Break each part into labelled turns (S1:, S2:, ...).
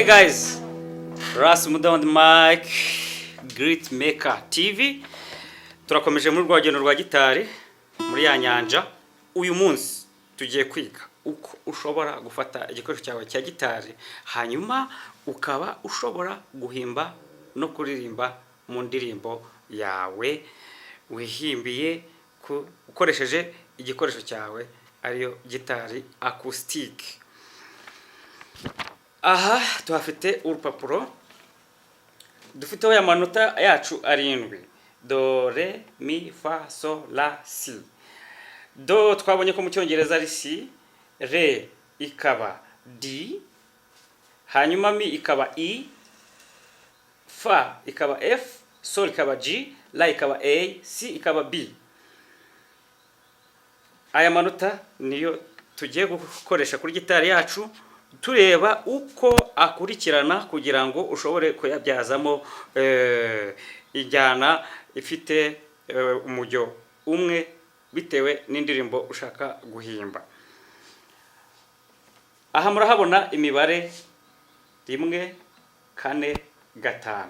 S1: Hey guys, Ras Mudamad Mike, Great Maker TV. Turakomeje muri rwageno rwa gitari muri ya nyanja. Uyu munsi tugiye kwiga uko ushobora gufata igikoresho cyawe cya gitari hanyuma ukaba ushobora guhimba no kuririmba mu ndirimbo yawe wihimbiye ukoresheje igikoresho cyawe ariyo gitari acoustic. Aha tuhafite urupapuro dufiteho ya manota yacu arindwi: do, re, mi, fa, so, la, si. Do twabonye ko mu cyongereza ari si, re ikaba d, hanyuma mi ikaba i, fa ikaba f, sol ikaba g, la ikaba a, si ikaba b. Aya manota niyo tugiye gukoresha kuri gitari yacu tureba uko akurikirana kugira ngo ushobore kuyabyazamo ijyana ifite umujyo umwe bitewe n'indirimbo ushaka guhimba. Aha murahabona imibare 1 4 5.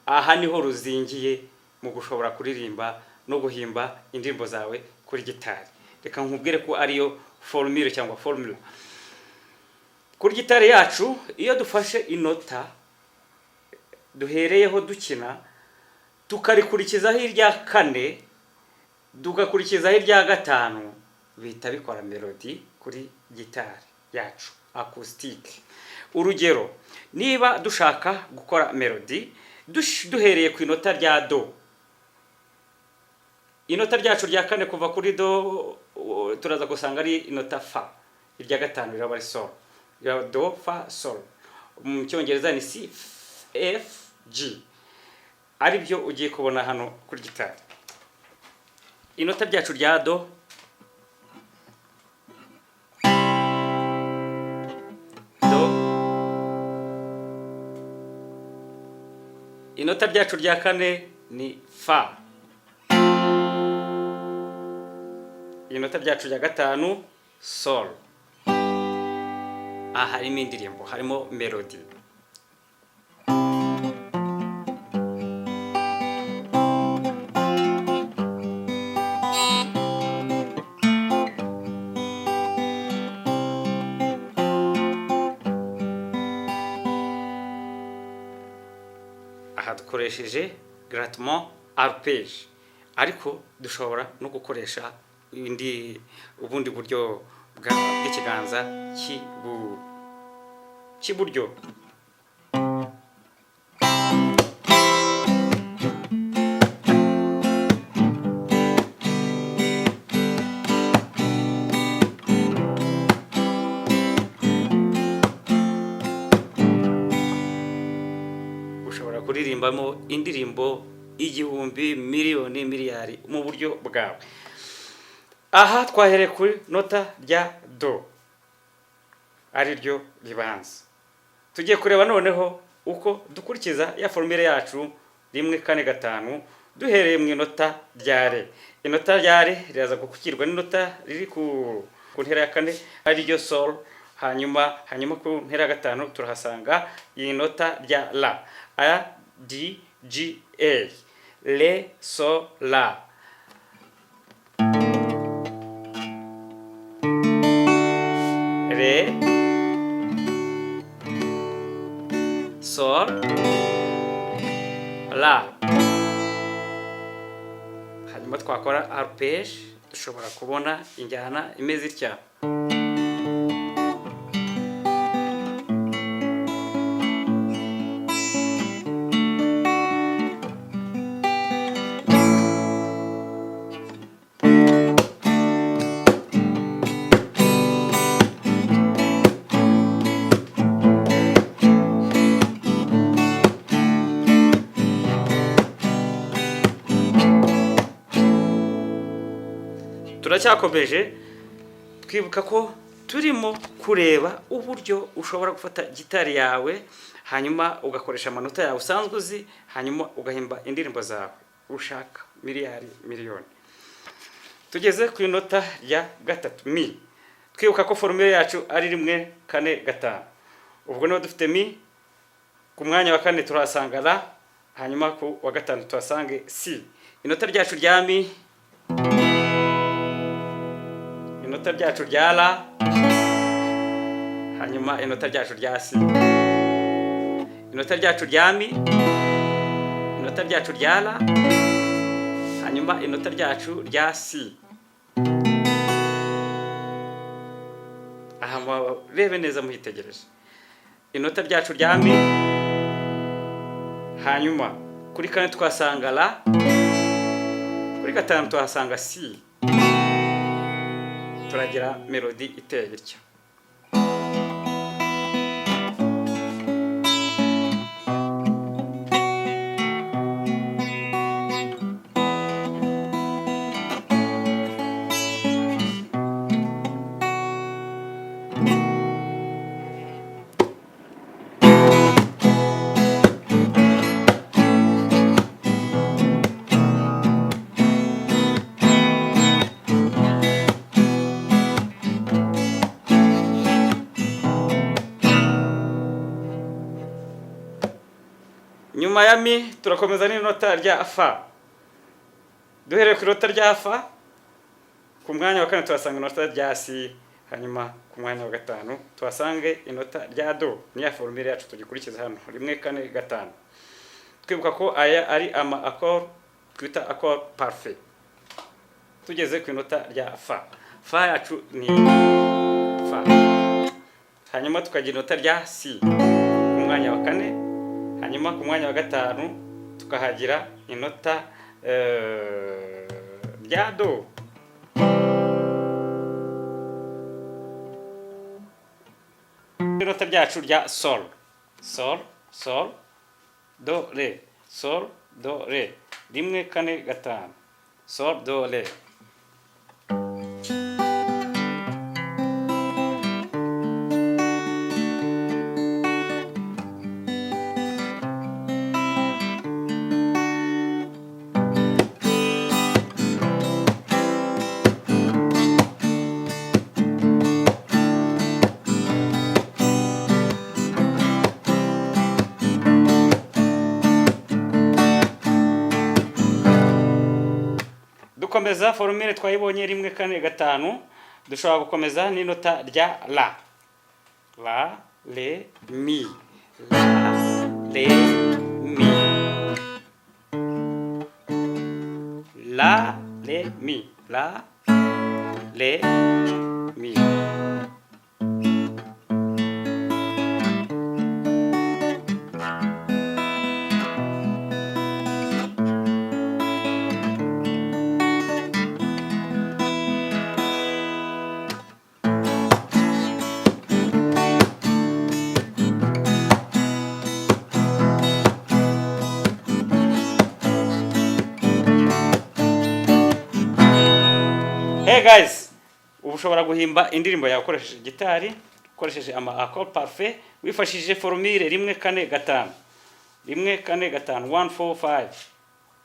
S1: Aha niho ruzingiye mu gushobora kuririmba no guhimba indirimbo zawe kuri gitari. Reka nkubwire ko ariyo formule cyangwa formula. Kuri gitari yacu iyo dufashe inota duhereyeho dukina tukarikurikizaho irya 4 tugakurikizaho irya 5 bita bikora melody kuri gitari yacu acoustic. Urugero, niba dushaka gukora melody duhereye ku inota rya do, inota ryacu rya 4 kuva kuri do turaza gusanga ari inota fa, irya 5 riraba ari sol, do, fa, sol. Mu cyongereza ni C, F, G. Ari byo ugiye kubona hano kuri gitari. Inota ryacu rya do, do. Inota ryacu rya 4 ni fa. Inota ryacu rya 5 sol. Aha harimo indirimbo, harimo melody. Aha dukoresheje grattement arpège, ariko dushobora no gukoresha ubundi buryo bw'ikiganza cy'iburyo. Ushobora kuririmbamo indirimbo igihumbi, miliyoni, miliyari mu buryo bwawe. Aha twahereye kuri nota rya do ari ryo ribanza. Tugiye kureba noneho uko dukurikiza ya formule yacu 1 4 5 duhereye mu inota rya re. Inota rya re riraza gukukirwa n'inota riri ku ntera ya 4 ari ryo sol, hanyuma ku ntera ya 5 turahasanga iyi nota rya la, a, d, g, a, re, so, la. Re, sol, la. Hanyuma twakora arpège dushobora kubona injyana imeze itya. Turacyakomeje twibuka ko turimo kureba uburyo ushobora gufata gitari yawe hanyuma ugakoresha amanota yawe usanzwe uzi, hanyuma ugahimba indirimbo zawe ushaka miliyari, miliyoni. Tugeze ku inota rya 3 mi. Twibuka ko formule yacu ari 1 4 5. Ubwo niho dufite mi, ku mwanya wa kane turahasanga la, hanyuma ku wa gatanu tuhasange si. Inota ryacu rya mi, inota ryacu rya la, hanyuma inota ryacu rya si. Inota ryacu rya mi, inota ryacu rya la, hanyuma inota ryacu rya si. Aha rebe neza muhitegereje. Inota ryacu rya mi, hanyuma kuri kane twasanga la, kuri gatanu tuhasanga si. Turagira melodi iteye bityo. Nyuma ya mi turakomeza n'inota rya fa. Duhereye ku inota rya fa, ku mwanya wa kane tuhasanga inota rya si, hanyuma ku mwanya wa gatanu tuhasange inota rya do. Ni ya formule yacu tugikurikiza hano, 1 4 5. Twibuka ko aya ari ama accord twita accord parfait. Tugeze ku inota rya fa. Fa yacu ni fa. Hanyuma tukagira inota rya si ku mwanya wa kane, hanyuma ku mwanya wa gatanu tukahagira inota rya do. Inota ryacu rya sol. Sol, sol, do, re. Sol, do, re. 1 4 5. Sol, do, re. Dukomeza formule twayibonye 1 4 5. Dushobora gukomeza n'inota rya la. La, le, mi. La, le, mi. La, le, mi. La, le, mi. Hey guys, ubu ushobora guhimba indirimbo yawe ukoresheje gitari, ukoresheje ama accord parfait, wifashishije formule 1 4 5. 1 4 5, 1 4 5,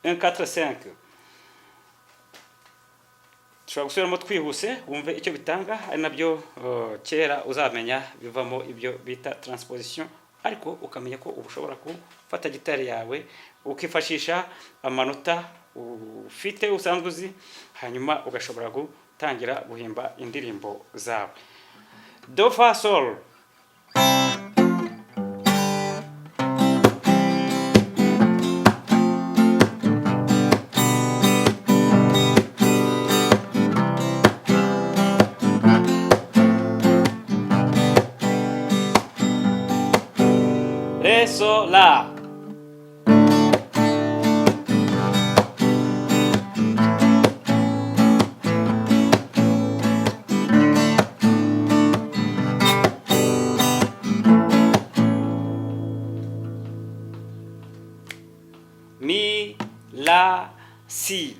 S1: 1 4 5. Tushobora gusubiramo twihuse wumve icyo bitanga, ari nabyo kera uzamenya bivamo ibyo bita transposition, ariko ukamenya ko ubushobora gufata gitari yawe ukifashisha amanota ufite usanzwe uzi, hanyuma ugashobora gutangira guhimba indirimbo zawe. Do, fa, sol. Re, sol, la. Mi, la, si.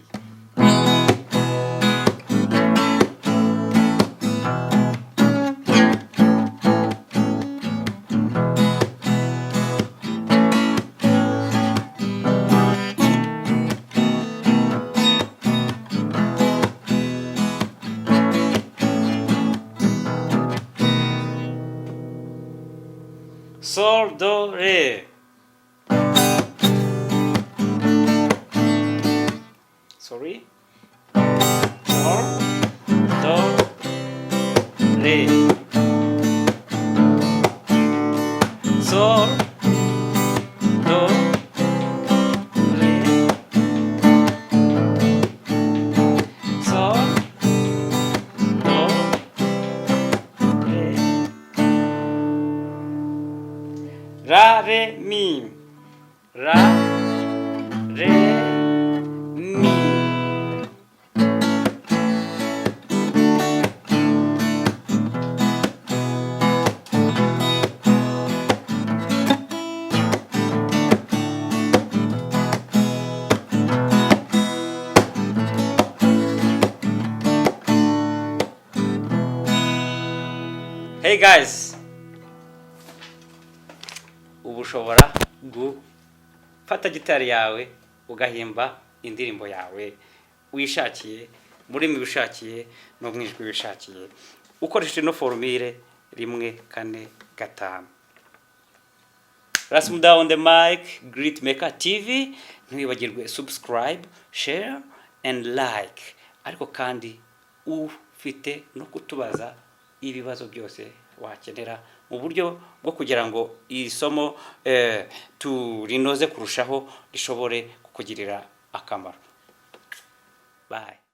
S1: Sol, do, re. Sorry. Sol, do, re. Sol, do, re. Sol, do, re. Ra, re, mi. Ra, re, mi. Hey guys, ubu ushobora gufata gitari yawe ugahimba indirimbo yawe wishakiye muri mi wishakiye no mwijwi wishakiye ukoresheje no formule 145. Rasmuda on the mic, Great Maker TV. Ntiwibagirwe subscribe, share and like. Ariko kandi ufite no kutubaza ibibazo byose wakenera mu buryo bwo kugira ngo isomo turinoze kurushaho rishobore kukugirira akamaro. Bye.